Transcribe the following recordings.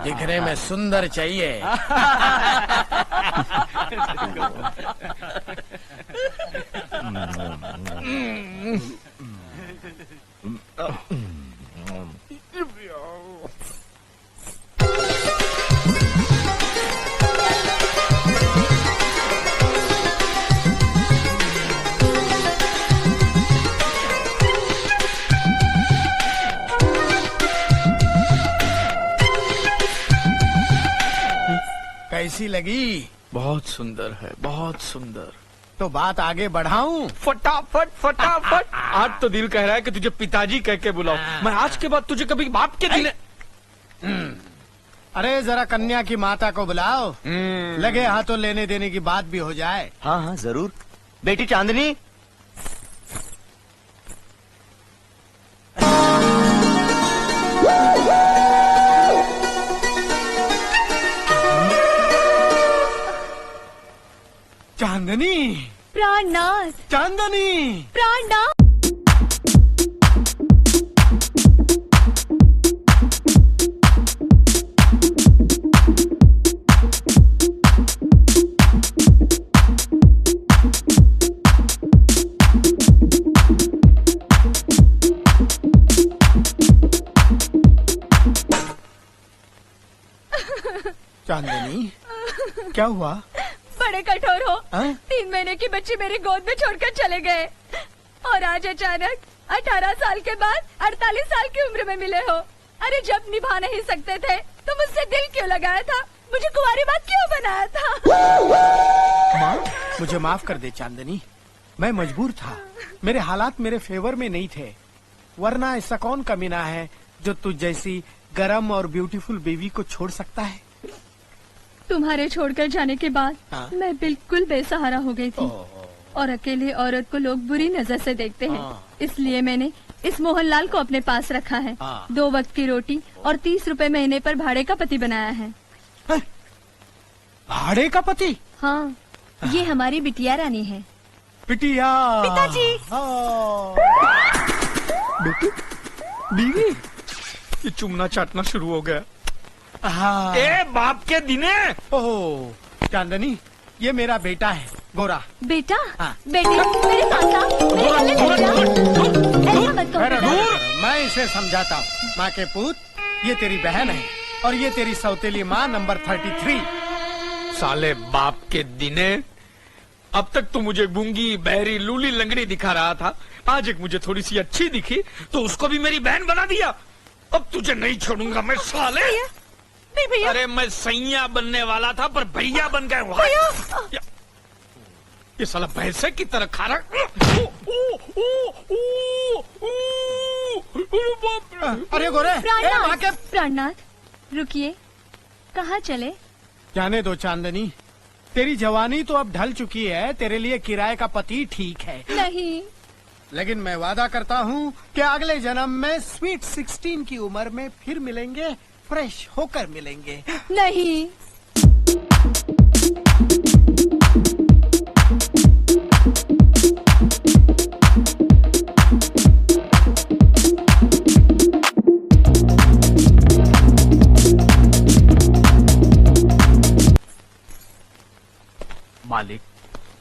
दिखने में सुंदर चाहिए। कैसी लगी? बहुत सुंदर है, बहुत सुंदर। तो बात आगे बढ़ाऊं? फटाफट फटाफट। आज तो दिल कह रहा है कि तुझे पिताजी कह के बुलाओ। मैं आज के बाद तुझे कभी बाप के दिन। अरे जरा कन्या की माता को बुलाओ, लगे हाथों लेने देने की बात भी हो जाए। हाँ हाँ जरूर। बेटी चांदनी, चांदनी, प्राणनाथ, चांदनी, प्राणनाथ। चांदनी, क्या हुआ? बड़े कठोर हो। हाँ? 3 महीने की बच्ची मेरी गोद में छोड़कर चले गए और आज अचानक 18 साल के बाद 48 साल की उम्र में मिले हो। अरे जब निभा नहीं सकते थे तो मुझसे दिल क्यों लगाया था? मुझे कुंवारी बात क्यों बनाया था? माँ, मुझे माफ कर दे चांदनी, मैं मजबूर था। मेरे हालात मेरे फेवर में नहीं थे, वरना ऐसा कौन कमीना है जो तुझ जैसी गरम और ब्यूटीफुल बेबी को छोड़ सकता है? तुम्हारे छोड़कर जाने के बाद हाँ? मैं बिल्कुल बेसहारा हो गई थी और अकेले औरत को लोग बुरी नजर से देखते हैं। इसलिए मैंने इस मोहनलाल को अपने पास रखा है। 2 वक्त की रोटी और 30 रुपए महीने पर भाड़े का पति बनाया है। भाड़े का पति? हाँ, ये हमारी बिटिया रानी है। बिटिया। पिताजी। बेटी, बीवी। ये चुमना चाटना शुरू हो गया। हाँ। ए बाप के दिने। ओह चांदनी, ये मेरा बेटा है गोरा। बेटा? हाँ। बेटे, मेरे साथ आओ, मेरे गले लग जा। ऐसा मत कहो। मैं इसे समझाता हूँ। माँ के पूत, ये तेरी बहन है और ये तेरी सौतेली माँ नंबर 33। साले बाप के दिने, अब तक तो मुझे गूंगी बहरी लूली लंगड़ी दिखा रहा था, आज एक मुझे थोड़ी सी अच्छी दिखी तो उसको भी मेरी बहन बना दिया। अब तुझे नहीं छोड़ूंगा मैं साले। नहीं भैया। अरे मैं सैया बनने वाला था पर भैया बन गए। ये साला भैंसे की तरह खा रहा। अरे गोरे, माँ के। प्राणनाथ, रुकिए, कहाँ चले? जाने दो चांदनी, तेरी जवानी तो अब ढल चुकी है, तेरे लिए किराए का पति ठीक है। नहीं, लेकिन मैं वादा करता हूँ कि अगले जन्म में स्वीट 16 की उम्र में फिर मिलेंगे, फ्रेश होकर मिलेंगे। नहीं। मालिक,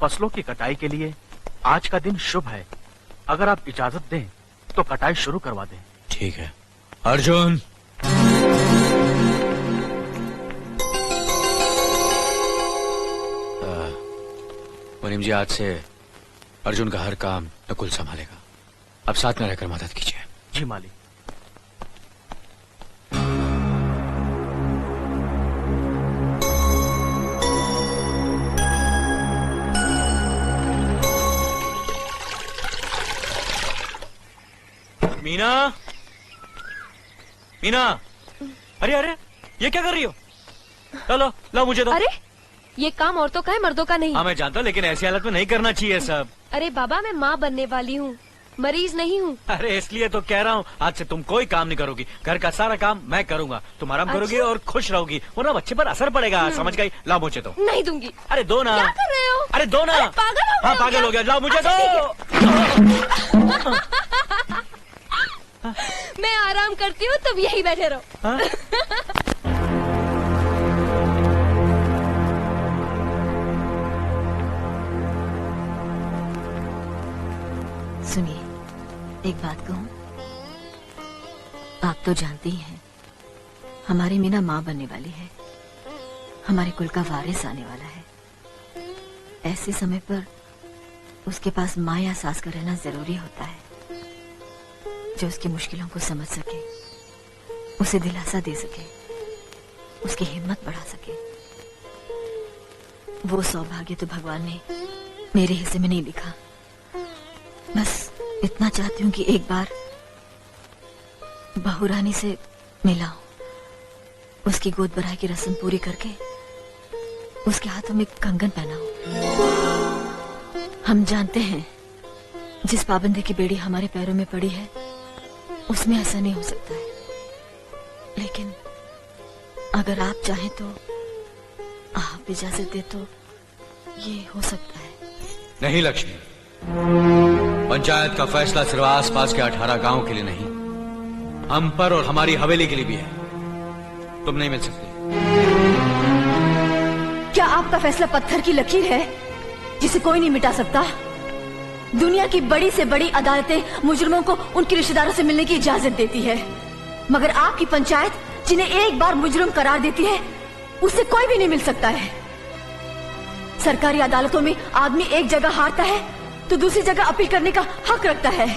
फसलों की कटाई के लिए आज का दिन शुभ है। अगर आप इजाजत दें तो कटाई शुरू करवा दें। ठीक है। अर्जुन, मुनीम जी, आज से अर्जुन का हर काम नकुल संभालेगा। अब साथ में रहकर मदद कीजिए। जी मालिक। मीना, मीना, अरे अरे, ये क्या कर रही हो? चलो लो मुझे दो। अरे ये काम औरतों का है, मर्दों का नहीं। हाँ मैं जानता हूँ, लेकिन ऐसी हालत में नहीं करना चाहिए सब। अरे बाबा, मैं माँ बनने वाली हूँ, मरीज नहीं हूँ। अरे इसलिए तो कह रहा हूँ, आज से तुम कोई काम नहीं करोगी, घर का सारा काम मैं करूंगा। तुम आराम करोगी और खुश रहोगी, वरना बच्चे पर असर पड़ेगा। समझ गई? लाओ मुझे दो। नहीं दूंगी। अरे दो ना। क्या कर रहे हो? अरे दो ना। पागल हो गए? हाँ पागल हो गया, लाओ मुझे दो। मैं आराम करती हूँ, तुम यही बैठे रहो। एक बात कहूं, आप तो जानती ही हैं, हमारी मीना माँ बनने वाली है, हमारे कुल का वारिस आने वाला है। ऐसे समय पर उसके पास माँ या सास का रहना जरूरी होता है, जो उसकी मुश्किलों को समझ सके, उसे दिलासा दे सके, उसकी हिम्मत बढ़ा सके। वो सौभाग्य तो भगवान ने मेरे हिस्से में नहीं लिखा। बस इतना चाहती हूँ कि एक बार बहू रानी से मिलाऊं, उसकी गोद भराई की रस्म पूरी करके उसके हाथों में कंगन पहनाऊं। हम जानते हैं जिस पाबंदी की बेड़ी हमारे पैरों में पड़ी है उसमें ऐसा नहीं हो सकता है, लेकिन अगर आप चाहें तो, आप इजाजत दे तो ये हो सकता है। नहीं लक्ष्मी, पंचायत का फैसला सिर्फ आसपास के 18 गांव के लिए नहीं, हम पर और हमारी हवेली के लिए भी है। तुम नहीं मिल सकती। क्या आपका फैसला पत्थर की लकीर है जिसे कोई नहीं मिटा सकता? दुनिया की बड़ी से बड़ी अदालतें मुजरिमों को उनके रिश्तेदारों से मिलने की इजाजत देती है, मगर आपकी पंचायत जिन्हें एक बार मुजरिम करार देती है उससे कोई भी नहीं मिल सकता है। सरकारी अदालतों में आदमी एक जगह हारता है तो दूसरी जगह अपील करने का हक रखता है,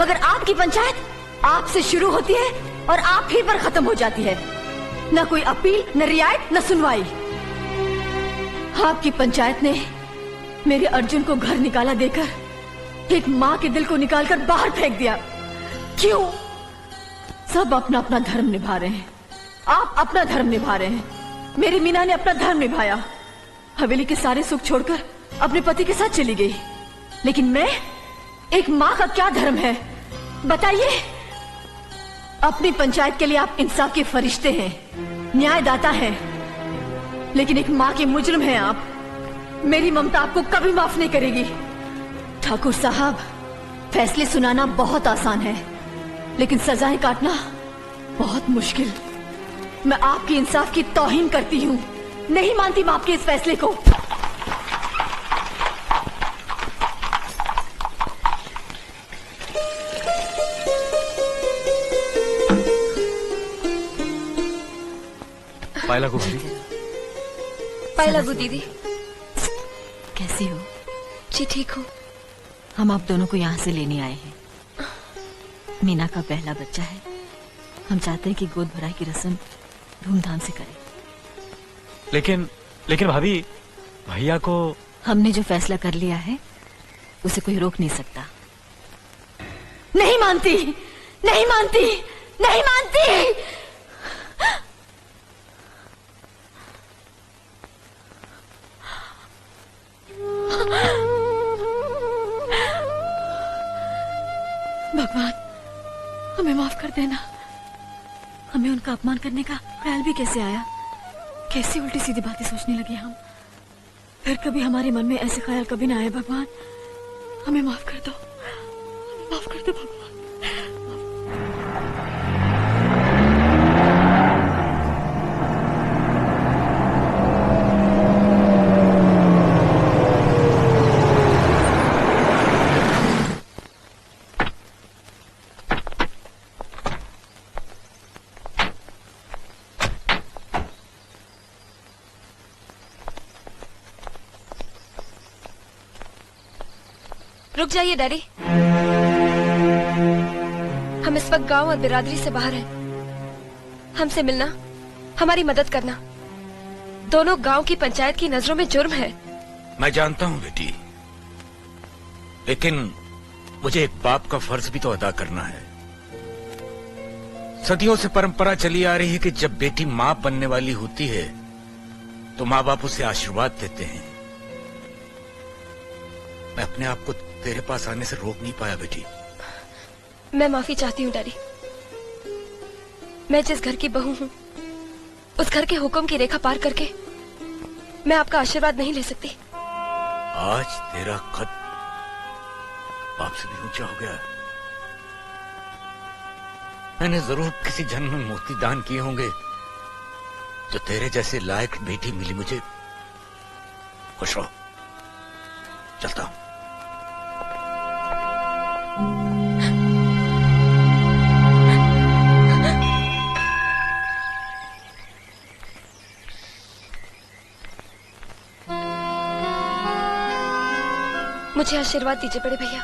मगर आपकी पंचायत आपसे शुरू होती है और आप ही पर खत्म हो जाती है। न कोई अपील, न रियायत, न सुनवाई। आपकी पंचायत ने मेरे अर्जुन को घर निकाला देकर एक माँ के दिल को निकालकर बाहर फेंक दिया। क्यों? सब अपना अपना धर्म निभा रहे हैं, आप अपना धर्म निभा रहे हैं। मेरी मीना ने अपना धर्म निभाया, हवेली के सारे सुख छोड़कर अपने पति के साथ चली गई, लेकिन मैं, एक माँ का क्या धर्म है बताइए? अपनी पंचायत के लिए आप इंसाफ के फरिश्ते हैं, न्यायदाता हैं, लेकिन एक माँ के मुजरिम हैं आप। मेरी ममता आपको कभी माफ नहीं करेगी। ठाकुर साहब, फैसले सुनाना बहुत आसान है, लेकिन सजाएं काटना बहुत मुश्किल। मैं आपकी इंसाफ की तौहीन करती हूँ, नहीं मानती मैं आपके इस फैसले को। पायला को दीदी। पायला गो दीदी। कैसी हो? जी ठीक हूँ। हम आप दोनों को यहाँ से लेने आए हैं। मीना का पहला बच्चा है, हम चाहते हैं कि गोद भराई की रस्म धूमधाम से करें। लेकिन भाभी, भैया को हमने जो फैसला कर लिया है उसे कोई रोक नहीं सकता। नहीं मानती, नहीं मानती, नहीं मानती। भगवान, हमें माफ कर देना। हमें उनका अपमान करने का ख्याल भी कैसे आया? कैसी उल्टी सीधी बातें सोचने लगे हम। फिर कभी हमारे मन में ऐसे ख्याल कभी ना आए। भगवान, हमें माफ कर दो, हमें माफ कर दो भगवान। रुक जाइए डैडी, हम इस वक्त गांव और बिरादरी से बाहर हैं। हमसे मिलना, हमारी मदद करना, दोनों गांव की पंचायत की नजरों में जुर्म है। मैं जानता हूँ बेटी, लेकिन मुझे एक बाप का फर्ज भी तो अदा करना है। सदियों से परंपरा चली आ रही है कि जब बेटी माँ बनने वाली होती है तो माँ बाप उसे आशीर्वाद देते हैं। मैं अपने आप को तेरे पास आने से रोक नहीं पाया बेटी। मैं माफी चाहती हूँ डैडी। मैं जिस घर की बहू हूँ उस घर के हुक्म की रेखा पार करके मैं आपका आशीर्वाद नहीं ले सकती। आज तेरा कद बाप से भी ऊंचा हो गया। मैंने जरूर किसी जन्म में मोती दान किए होंगे जो तेरे जैसे लायक बेटी मिली मुझे। खुश रहो, चलता हूं। मुझे आशीर्वाद दीजिए बड़े भैया।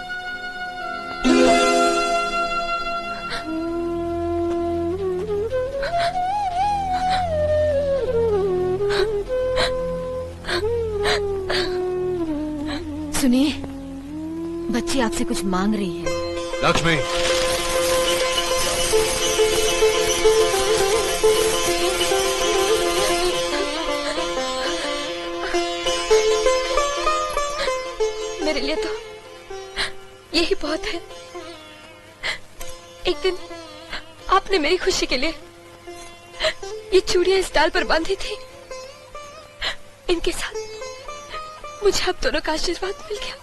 सुनिए, बच्ची आपसे कुछ मांग रही है। लक्ष्मी, मेरे लिए तो यही बहुत है। एक दिन आपने मेरी खुशी के लिए ये चूड़ियां इस डाल पर बांधी थी। इनके साथ मुझे अब दोनों का आशीर्वाद मिल गया।